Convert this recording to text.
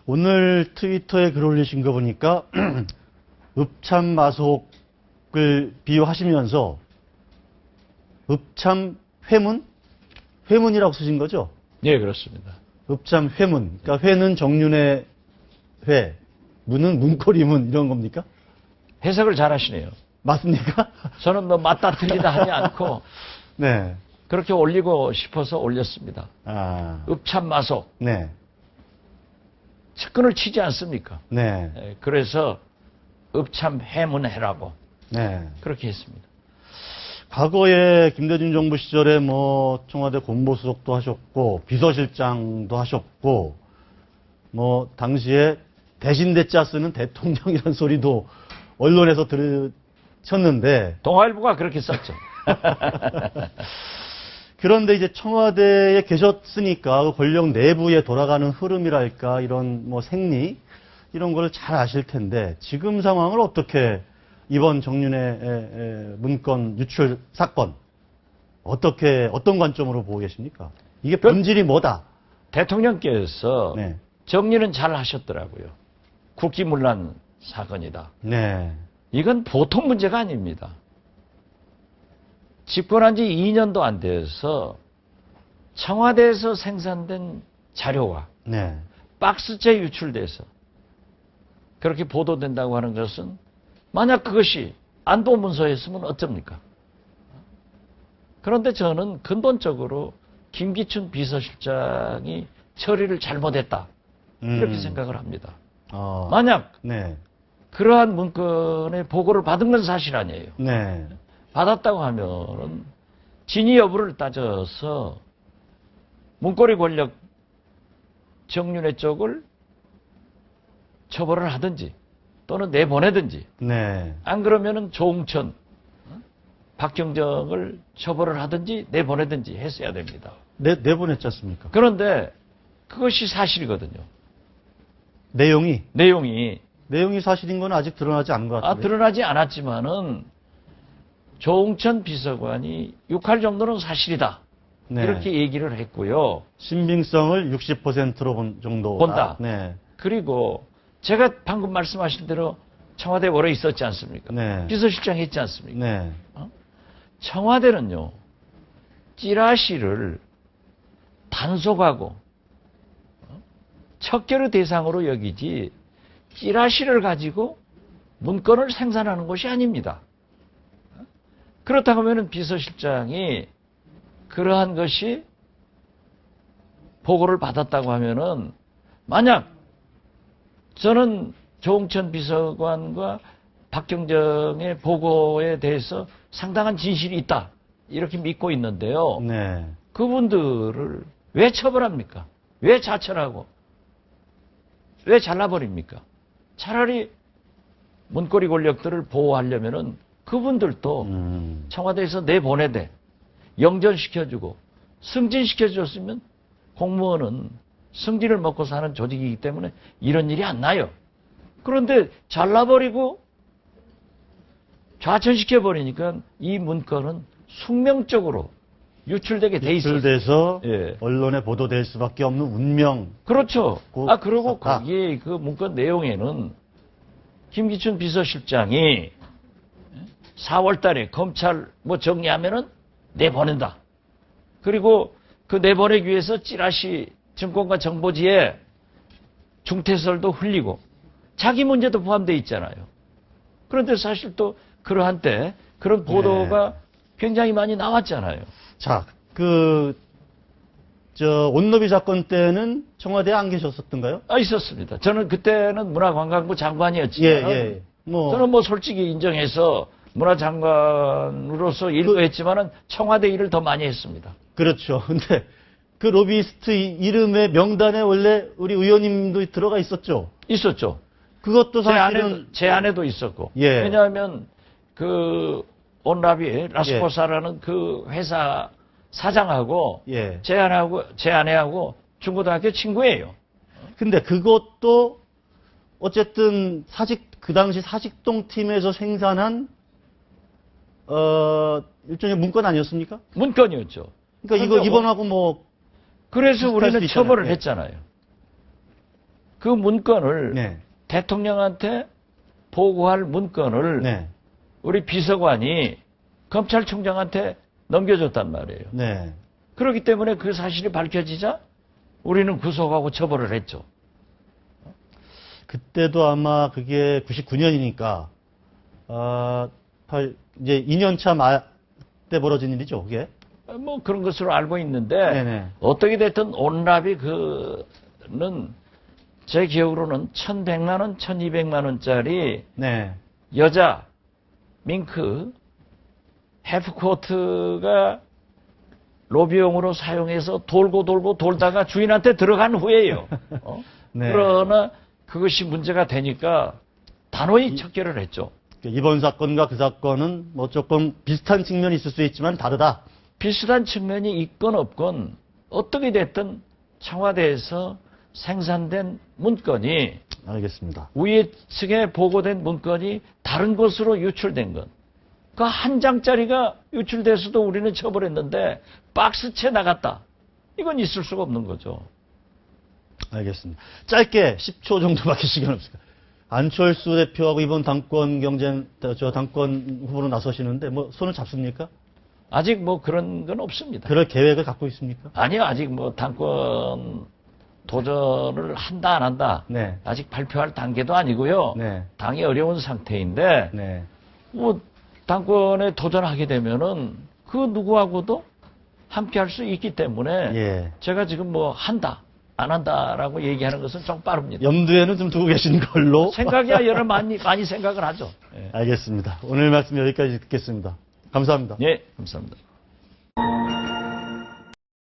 오늘 트위터에 글 올리신 거 보니까 읍참마속을 비유하시면서 읍참회문? 회문이라고 쓰신 거죠? 네, 그렇습니다. 읍참회문. 그러니까 회는 정윤의 회, 문은 문고리문 이런 겁니까? 해석을 잘 하시네요. 맞습니까? 저는 뭐 맞다 틀리다 하지 않고 네. 그렇게 올리고 싶어서 올렸습니다. 아. 읍참마속. 네. 측근을 치지 않습니까? 네. 그래서 읍참회문해라고 네. 그렇게 했습니다. 과거에 김대중 정부 시절에 뭐 청와대 공보수석도 하셨고 비서실장도 하셨고 뭐 당시에 대신대자 쓰는 대통령이라는 소리도 언론에서 들으셨는데 동아일보가 그렇게 썼죠. 그런데 이제 청와대에 계셨으니까 권력 내부에 돌아가는 흐름이랄까 이런 뭐 생리 이런 걸 잘 아실 텐데 지금 상황을 어떻게 이번 정윤의 문건 유출 사건 어떤 관점으로 보고 계십니까? 이게 본질이 뭐다? 대통령께서 네. 정리는 잘 하셨더라고요. 국기문란 사건이다. 네. 이건 보통 문제가 아닙니다. 집권한 지 2년도 안 돼서 청와대에서 생산된 자료가 네. 박스째 유출돼서 그렇게 보도된다고 하는 것은 만약 그것이 안보문서였으면 어쩝니까? 그런데 저는 근본적으로 김기춘 비서실장이 처리를 잘못했다. 이렇게 생각을 합니다. 만약 네. 그러한 문건의 보고를 받은 건 사실 아니에요. 네. 받았다고 하면은 진위 여부를 따져서 문고리 권력 정윤회 쪽을 처벌을 하든지 또는 내보내든지 네. 안 그러면은 조응천, 박경정을 처벌을 하든지 내보내든지 했어야 됩니다. 내보냈지 않습니까? 그런데 그것이 사실이거든요. 내용이 사실인 건 아직 드러나지 않은 것 같아요. 드러나지 않았지만은 조응천 비서관이 6할 정도는 사실이다. 네. 이렇게 얘기를 했고요. 신빙성을 60%로 본 정도 본다. 네. 그리고 제가 방금 말씀하신 대로 청와대 오래 있었지 않습니까? 네. 비서실장 했지 않습니까? 네. 청와대는요, 찌라시를 단속하고 척결의 대상으로 여기지 찌라시를 가지고 문건을 생산하는 것이 아닙니다. 그렇다고 하면 비서실장이 그러한 것이 보고를 받았다고 하면은 만약 저는 조응천 비서관과 박경정의 보고에 대해서 상당한 진실이 있다. 이렇게 믿고 있는데요. 네. 그분들을 왜 처벌합니까? 왜 자철하고? 왜 잘라버립니까? 차라리 문고리 권력들을 보호하려면은 그분들도 청와대에서 내보내되 영전시켜주고 승진시켜줬으면 공무원은 승진을 먹고 사는 조직이기 때문에 이런 일이 안 나요. 그런데 잘라버리고 좌천시켜버리니까 이 문건은 숙명적으로 유출되게 돼 있어요. 유출돼서 예. 언론에 보도될 수밖에 없는 운명. 그렇죠. 그리고 썼다. 거기에 그 문건 내용에는 김기춘 비서실장이 4월 달에 검찰 뭐 정리하면은 내보낸다. 그리고 그 내보내기 위해서 찌라시 증권가 정보지에 중퇴설도 흘리고 자기 문제도 포함되어 있잖아요. 그런데 사실 또 그러한 때 그런 보도가 굉장히 많이 나왔잖아요. 자, 온노비 사건 때는 청와대에 안 계셨었던가요? 있었습니다. 저는 그때는 문화관광부 장관이었지만 저는 뭐 솔직히 인정해서 문화장관으로서 일도 했지만은 청와대 일을 더 많이 했습니다. 그렇죠. 근데 그 로비스트 이름의 명단에 원래 우리 의원님도 들어가 있었죠? 있었죠. 그것도 사실은 제 안에도 있었고. 예. 왜냐하면 그 온라비 라스포사라는 그 회사 사장하고 예. 제 아내하고 중고등학교 친구예요. 근데 그것도 어쨌든 그 당시 사직동 팀에서 생산한 일종의 문건 아니었습니까? 문건이었죠. 그러니까 이번하고 뭐 그래서 우리는 수 처벌을 있잖아요. 했잖아요. 그 문건을 네. 대통령한테 보고할 문건을 네. 우리 비서관이 검찰총장한테 넘겨줬단 말이에요. 네. 그렇기 때문에 그 사실이 밝혀지자 우리는 구속하고 처벌을 했죠. 그때도 아마 그게 99년이니까, 이제 2년차 때 벌어진 일이죠, 그게? 뭐 그런 것으로 알고 있는데, 네네. 어떻게 됐든 온라비 그는 제 기억으로는 1,100만 원, 1,200만 원짜리 네. 여자 밍크 해프코트가 로비용으로 사용해서 돌고 돌다가 주인한테 들어간 후에요. 네. 그러나 그것이 문제가 되니까 단호히 척결을 했죠. 이번 사건과 그 사건은 뭐 조금 비슷한 측면이 있을 수 있지만 다르다. 비슷한 측면이 있건 없건 어떻게 됐든 청와대에서 생산된 문건이 알겠습니다. 위에 측에 보고된 문건이 다른 곳으로 유출된 것. 그 한 장짜리가 유출돼서도 우리는 처벌했는데 박스채 나갔다. 이건 있을 수가 없는 거죠. 알겠습니다. 짧게 10초 정도밖에 시간 없을까. 안철수 대표하고 이번 당권 경쟁, 당권 후보로 나서시는데 뭐 손을 잡습니까? 아직 뭐 그런 건 없습니다. 그럴 계획을 갖고 있습니까? 아니요, 아직 뭐 당권 도전을 한다 안 한다. 네. 아직 발표할 단계도 아니고요. 네. 당이 어려운 상태인데 네. 뭐 당권에 도전하게 되면은 그 누구하고도 함께 할 수 있기 때문에 예. 제가 지금 뭐 한다 안 한다라고 얘기하는 것은 좀 빠릅니다. 염두에는 좀 두고 계신 걸로. 생각이야 여러 많이 생각을 하죠. 예. 알겠습니다. 오늘 말씀 여기까지 듣겠습니다. 감사합니다. 네, 감사합니다.